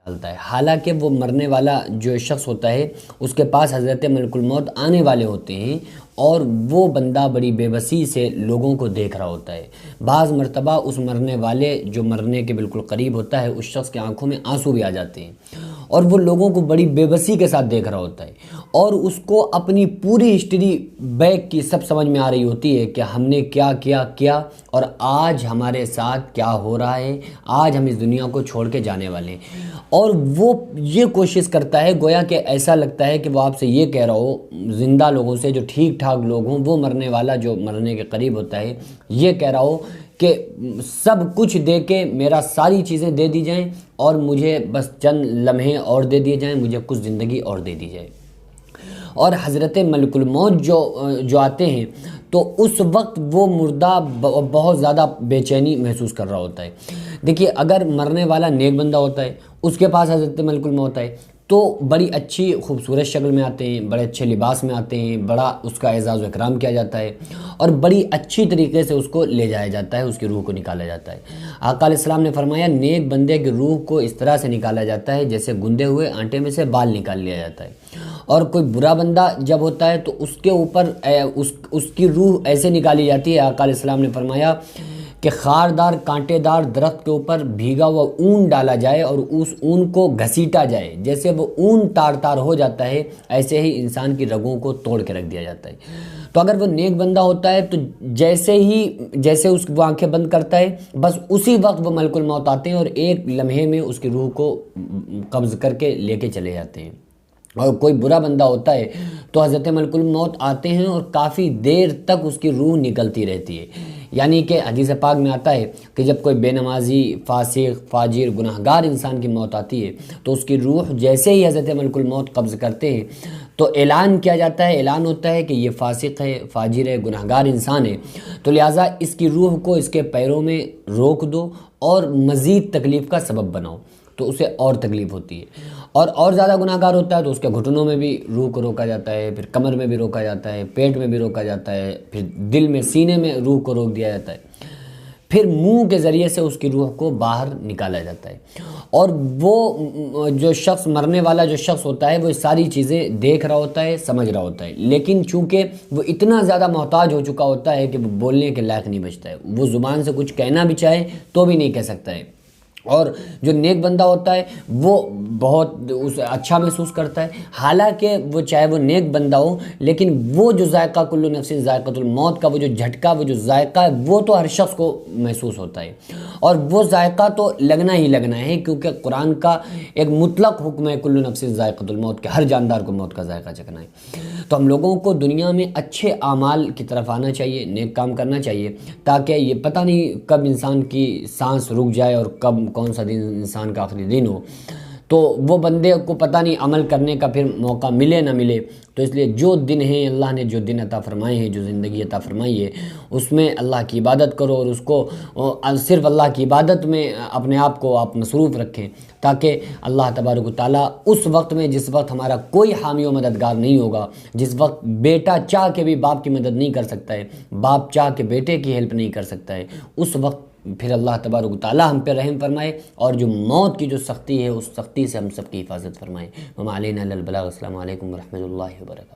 ڈالتا ہے، حالانکہ وہ مرنے والا جو شخص ہوتا ہے اس کے پاس حضرت ملک الموت آنے والے ہوتے ہیں، اور وہ بندہ بڑی بے بسی سے لوگوں کو دیکھ رہا ہوتا ہے۔ بعض مرتبہ اس مرنے والے جو مرنے کے بالکل قریب ہوتا ہے اس شخص کے آنکھوں میں آنسو بھی آ جاتے ہیں، اور وہ لوگوں کو بڑی بے بسی کے ساتھ دیکھ رہا ہوتا ہے، اور اس کو اپنی پوری ہسٹری بیک کی سب سمجھ میں آ رہی ہوتی ہے کہ ہم نے کیا کیا اور آج ہمارے ساتھ کیا ہو رہا ہے، آج ہم اس دنیا کو چھوڑ کے جانے والے ہیں۔ اور وہ یہ کوشش کرتا ہے، گویا کہ ایسا لگتا ہے کہ وہ آپ سے یہ کہہ رہا ہو، زندہ لوگوں سے جو ٹھیک ٹھاک لوگ ہوں، وہ مرنے والا جو مرنے کے قریب ہوتا ہے یہ کہہ رہا ہو کہ سب کچھ دے کے میرا ساری چیزیں دے دی جائیں اور مجھے بس چند لمحے اور دے دیے جائیں، مجھے کچھ زندگی اور دے دی جائے۔ اور حضرت ملک الموت جو آتے ہیں تو اس وقت وہ مردہ بہت زیادہ بے چینی محسوس کر رہا ہوتا ہے۔ دیکھیے، اگر مرنے والا نیک بندہ ہوتا ہے، اس کے پاس حضرت ملک الموت ہے تو بڑی اچھی خوبصورت شکل میں آتے ہیں، بڑے اچھے لباس میں آتے ہیں، بڑا اس کا اعزاز و اکرام کیا جاتا ہے، اور بڑی اچھی طریقے سے اس کو لے جایا جاتا ہے، اس کی روح کو نکالا جاتا ہے۔ آقا علیہ السلام نے فرمایا، نیک بندے کی روح کو اس طرح سے نکالا جاتا ہے جیسے گندے ہوئے آٹے میں سے بال نکال لیا جاتا ہے۔ اور کوئی برا بندہ جب ہوتا ہے تو اس کے اوپر اس کی روح ایسے نکالی جاتی ہے، آقا علیہ السلام نے فرمایا کہ خاردار کانٹے دار درخت کے اوپر بھیگا ہوا اون ڈالا جائے اور اس اون کو گھسیٹا جائے، جیسے وہ اون تار تار ہو جاتا ہے ایسے ہی انسان کی رگوں کو توڑ کے رکھ دیا جاتا ہے۔ تو اگر وہ نیک بندہ ہوتا ہے تو جیسے وہ آنکھیں بند کرتا ہے، بس اسی وقت وہ ملک الموت آتے ہیں اور ایک لمحے میں اس کی روح کو قبض کر کے لے کے چلے جاتے ہیں۔ اور کوئی برا بندہ ہوتا ہے تو حضرت ملک الموت آتے ہیں اور کافی دیر تک اس کی روح نکلتی رہتی ہے۔ یعنی کہ حدیث پاک میں آتا ہے کہ جب کوئی بے نمازی، فاسق، فاجر، گناہگار انسان کی موت آتی ہے تو اس کی روح جیسے ہی حضرت ملک الموت قبض کرتے ہیں تو اعلان کیا جاتا ہے، اعلان ہوتا ہے کہ یہ فاسق ہے، فاجر ہے، گناہگار انسان ہے، تو لہٰذا اس کی روح کو اس کے پیروں میں روک دو اور مزید تکلیف کا سبب بناؤ، تو اسے اور تکلیف ہوتی ہے۔ اور زیادہ گناہ گار ہوتا ہے تو اس کے گھٹنوں میں بھی روح کو روکا جاتا ہے، پھر کمر میں بھی روکا جاتا ہے، پیٹ میں بھی روکا جاتا ہے، پھر دل میں، سینے میں روح کو روک دیا جاتا ہے، پھر منہ کے ذریعے سے اس کی روح کو باہر نکالا جاتا ہے۔ اور وہ جو شخص مرنے والا جو شخص ہوتا ہے وہ ساری چیزیں دیکھ رہا ہوتا ہے، سمجھ رہا ہوتا ہے، لیکن چونکہ وہ اتنا زیادہ محتاج ہو چکا ہوتا ہے کہ وہ بولنے کے لائق نہیں بچتا ہے، وہ زبان سے کچھ کہنا بھی چاہے تو بھی نہیں کہہ سکتا ہے۔ اور جو نیک بندہ ہوتا ہے وہ بہت اچھا محسوس کرتا ہے، حالانکہ وہ چاہے وہ نیک بندہ ہو لیکن وہ جو ذائقہ کل نفس ذائقۃ الموت کا وہ جو جھٹکا، وہ جو ذائقہ ہے وہ تو ہر شخص کو محسوس ہوتا ہے، اور وہ ذائقہ تو لگنا ہی لگنا ہے، کیونکہ قرآن کا ایک مطلق حکم ہے کل نفس ذائقۃ الموت کہ ہر جاندار کو موت کا ذائقہ چکھنا ہے۔ تو ہم لوگوں کو دنیا میں اچھے اعمال کی طرف آنا چاہیے، نیک کام کرنا چاہیے، تاکہ یہ پتہ نہیں کب انسان کی سانس رک جائے اور کب کون سا دن انسان کا آخری دن ہو، تو وہ بندے کو پتہ نہیں عمل کرنے کا پھر موقع ملے نہ ملے۔ تو اس لیے جو دن ہیں، اللہ نے جو دن عطا فرمائے ہیں، جو زندگی عطا فرمائی ہے، اس میں اللہ کی عبادت کرو اور اس کو صرف اللہ کی عبادت میں اپنے آپ کو آپ مصروف رکھیں، تاکہ اللہ تبارک و تعالیٰ اس وقت میں، جس وقت ہمارا کوئی حامی و مددگار نہیں ہوگا، جس وقت بیٹا چاہ کے بھی باپ کی مدد نہیں کر سکتا ہے، باپ چاہ کے بیٹے کی ہیلپ نہیں کر سکتا ہے، اس وقت پھر اللہ تبارک و تعالیٰ ہم پہ رحم فرمائے اور جو موت کی جو سختی ہے اس سختی سے ہم سب کی حفاظت فرمائے۔ وما علینا الا البلاغ۔ السلام علیکم ورحمۃ اللہ وبرکاتہ۔